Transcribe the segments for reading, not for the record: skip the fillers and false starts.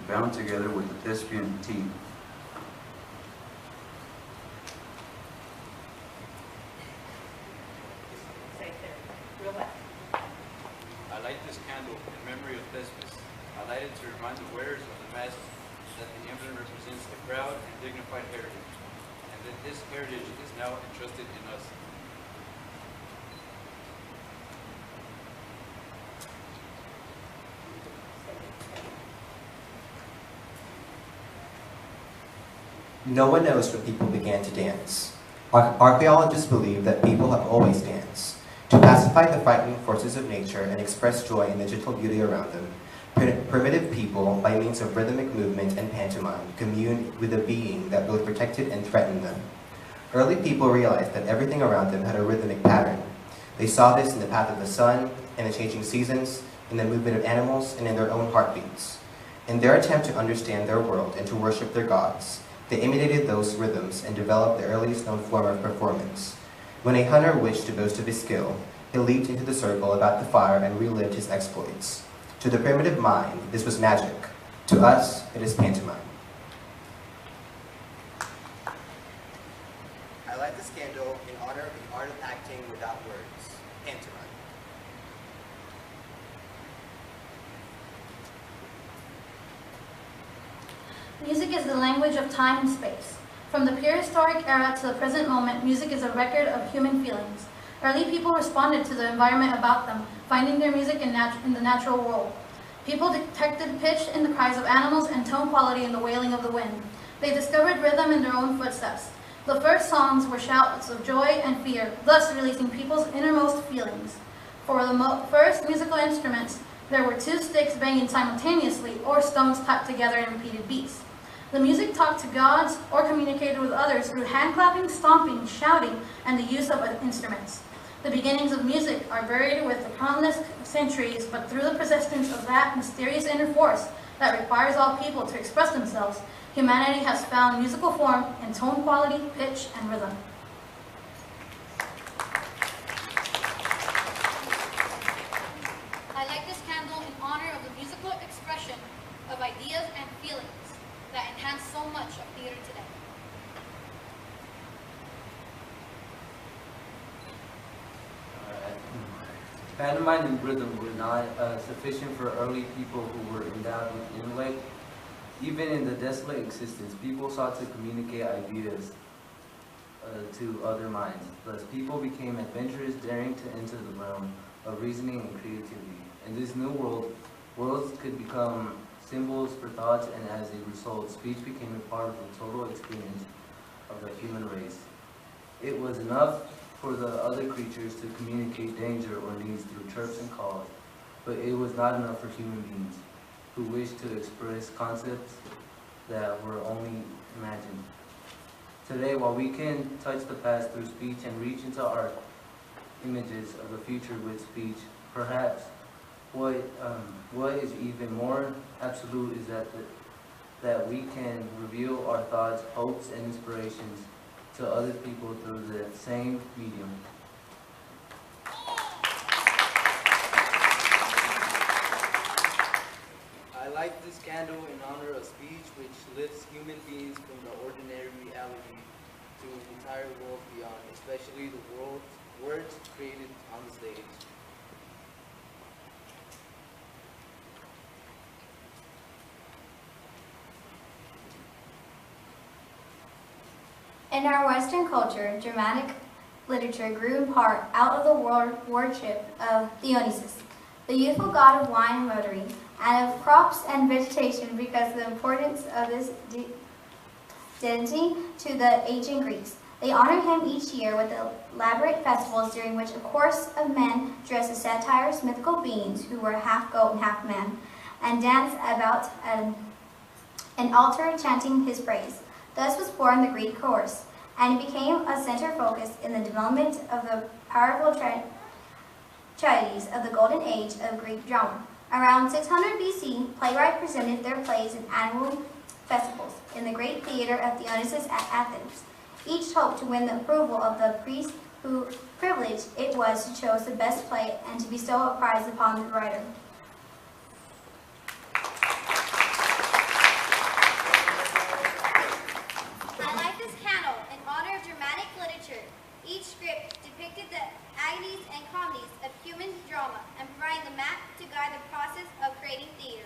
bound together with the Thespian team. I light this candle in memory of Thespian. I light it to remind the wearers of the mask that the emblem represents a proud and dignified heritage, and that this heritage is now entrusted in us. No one knows when people began to dance. Archaeologists believe that people have always danced. To pacify the frightening forces of nature and express joy in the gentle beauty around them, primitive people, by means of rhythmic movement and pantomime, communed with a being that both protected and threatened them. Early people realized that everything around them had a rhythmic pattern. They saw this in the path of the sun, in the changing seasons, in the movement of animals, and in their own heartbeats. In their attempt to understand their world and to worship their gods, they imitated those rhythms and developed the earliest known form of performance. When a hunter wished to boast of his skill, he leaped into the circle about the fire and relived his exploits. To the primitive mind, this was magic. To us, it is pantomime. I light this candle in honor of the art of acting without words, pantomime. Music is the language of time and space. From the prehistoric era to the present moment, music is a record of human feelings. Early people responded to the environment about them, finding their music in the natural world. People detected pitch in the cries of animals and tone quality in the wailing of the wind. They discovered rhythm in their own footsteps. The first songs were shouts of joy and fear, thus releasing people's innermost feelings. For the first musical instruments, there were two sticks banging simultaneously or stones tapped together in repeated beats. The music talked to gods or communicated with others through hand clapping, stomping, shouting, and the use of instruments. The beginnings of music are buried with the countless centuries, but through the persistence of that mysterious inner force that requires all people to express themselves, humanity has found musical form in tone quality, pitch, and rhythm. I light this candle in honor of the musical expression of ideas and feelings that enhance so much of theater today. Pantomime and rhythm were not sufficient for early people who were endowed with intellect. Even in the desolate existence, people sought to communicate ideas to other minds. Thus, people became adventurous, daring to enter the realm of reasoning and creativity. In this new world, worlds could become symbols for thoughts, and as a result, speech became a part of the total experience of the human race. It was enough for the other creatures to communicate danger or needs through chirps and calls, but it was not enough for human beings who wished to express concepts that were only imagined. Today, while we can touch the past through speech and reach into our images of the future with speech, perhaps what is even more absolute is that we can reveal our thoughts, hopes, and inspirations to other people through the same medium. I light this candle in honor of speech which lifts human beings from the ordinary reality to an entire world beyond, especially the words created on the stage. In our Western culture, dramatic literature grew in part out of the worship of Dionysus, the youthful god of wine and motory, and of crops and vegetation because of the importance of this deity to the ancient Greeks. They honored him each year with elaborate festivals during which a chorus of men dressed as satyrs, mythical beings who were half goat and half man, and danced about an altar chanting his praise. Thus was born the Greek chorus, and it became a center focus in the development of the powerful tragedies of the golden age of Greek drama. Around 600 BC, playwrights presented their plays in annual festivals in the great theater of Dionysus at Athens. Each hoped to win the approval of the priest whose privilege it was to choose the best play and to bestow a prize upon the writer. providing the map to guide the process of creating theater.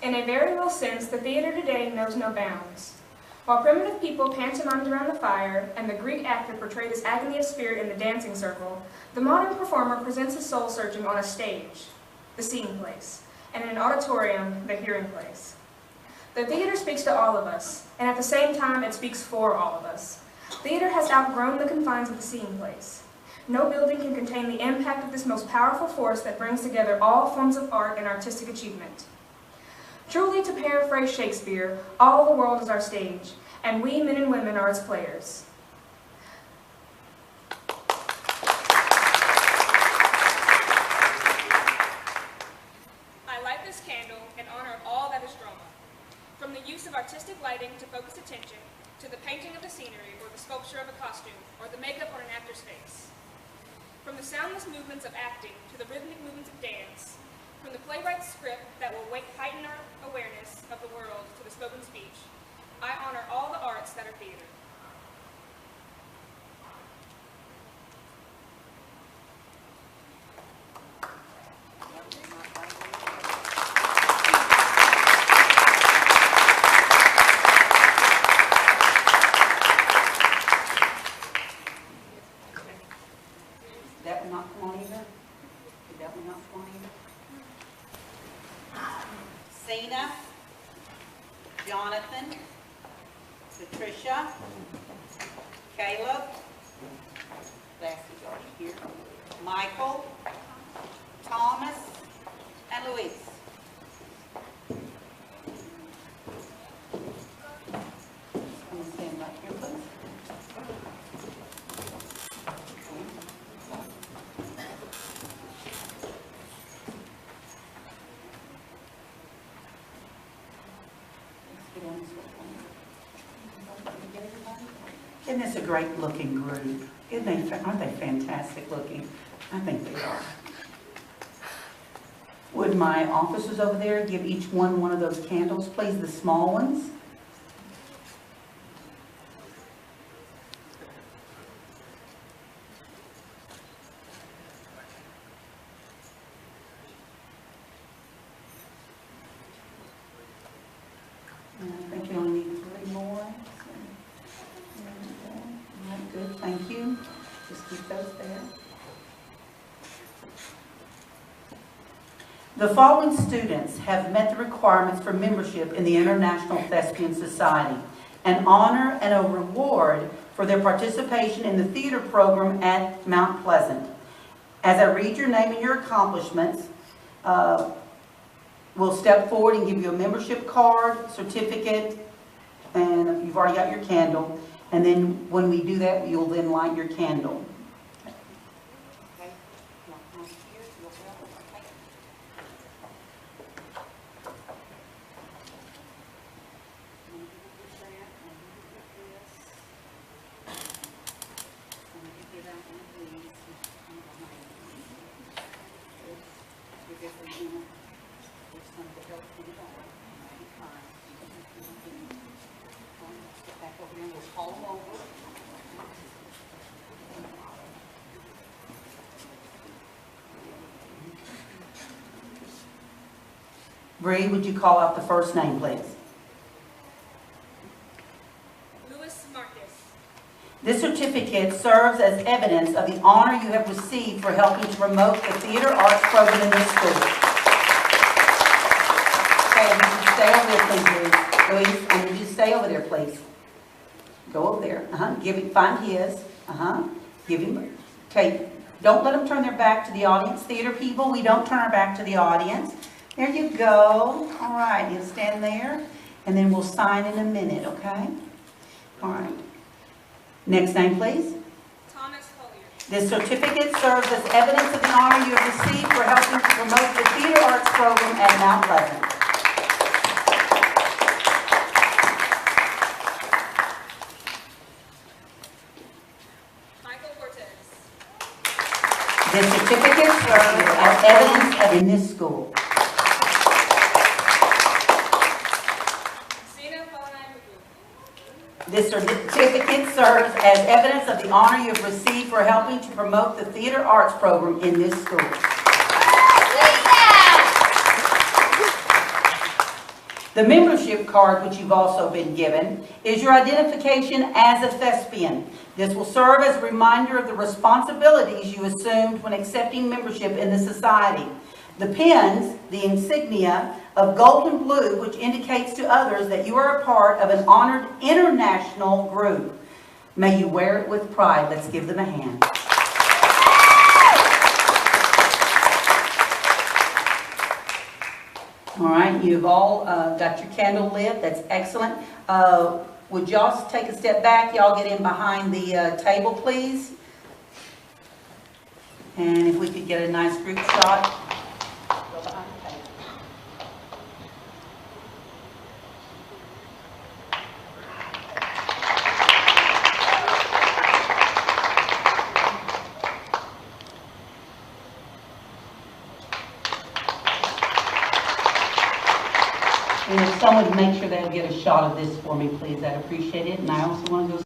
In a very real sense, the theater today knows no bounds. While primitive people pantomimed around the fire and the Greek actor portrayed his agony of spirit in the dancing circle, the modern performer presents his soul searching on a stage, the seeing place, and in an auditorium, the hearing place. The theater speaks to all of us, and at the same time, it speaks for all of us. Theater has outgrown the confines of the seeing place. No building can contain the impact of this most powerful force that brings together all forms of art and artistic achievement. Truly, to paraphrase Shakespeare, all the world is our stage, and we men and women are its players. I light this candle in honor of all that is drama, from the use of artistic lighting to focus attention, to the painting of the scenery or the sculpture of a costume, or the makeup on an actor's face. From the soundless movements of acting to the rhythmic movements of dance, from the playwright's script that will heighten our awareness of the world to the spoken speech, I honor all the arts that are theater. That one not come on either? Did that one not come on either? Cena, Jonathan, Patricia, Caleb, Lassie's already here, Michael, Thomas, and Louise. I'm going to stand right here, please. Isn't this a great looking group? Aren't they fantastic looking? I think they are. Would my officers over there give each one of those candles, please, the small ones? I think you only need 3 more. All right, good, thank you. Just keep those there. The following students have met the requirements for membership in the International Thespian Society, an honor and a reward for their participation in the theater program at Mount Pleasant. As I read your name and your accomplishments, we'll step forward and give you a membership card, certificate, and you've already got your candle. And then when we do that, you'll then light your candle. Bree, would you call out the first name, please? Louis Marcus. This certificate serves as evidence of the honor you have received for helping to promote the theater arts program in this school. Okay, would you stay over there, please, Louise? I need you to stay over there, please. Go over there. Give him, find his. Give him. Okay, don't let them turn their back to the audience. Theater people, we don't turn our back to the audience. There you go. All right, you'll stand there, and then we'll sign in a minute, okay? All right. Next name, please. Thomas Collier. This certificate serves as evidence of the honor you have received for helping to promote the theater arts program at Mount Pleasant. Michael Cortez. This certificate serves as evidence of in this school. This certificate serves as evidence of the honor you have received for helping to promote the theater arts program in this school. The membership card, which you've also been given, is your identification as a Thespian. This will serve as a reminder of the responsibilities you assumed when accepting membership in the society. The pins, the insignia of gold and blue, which indicates to others that you are a part of an honored international group. May you wear it with pride. Let's give them a hand. All right, you've all got your candle lit. That's excellent. Would y'all take a step back? Y'all get in behind the table, please. And if we could get a nice group shot. Go behind the table. And if someone would make sure they'll get a shot of this for me, please, I'd appreciate it. And I also want to go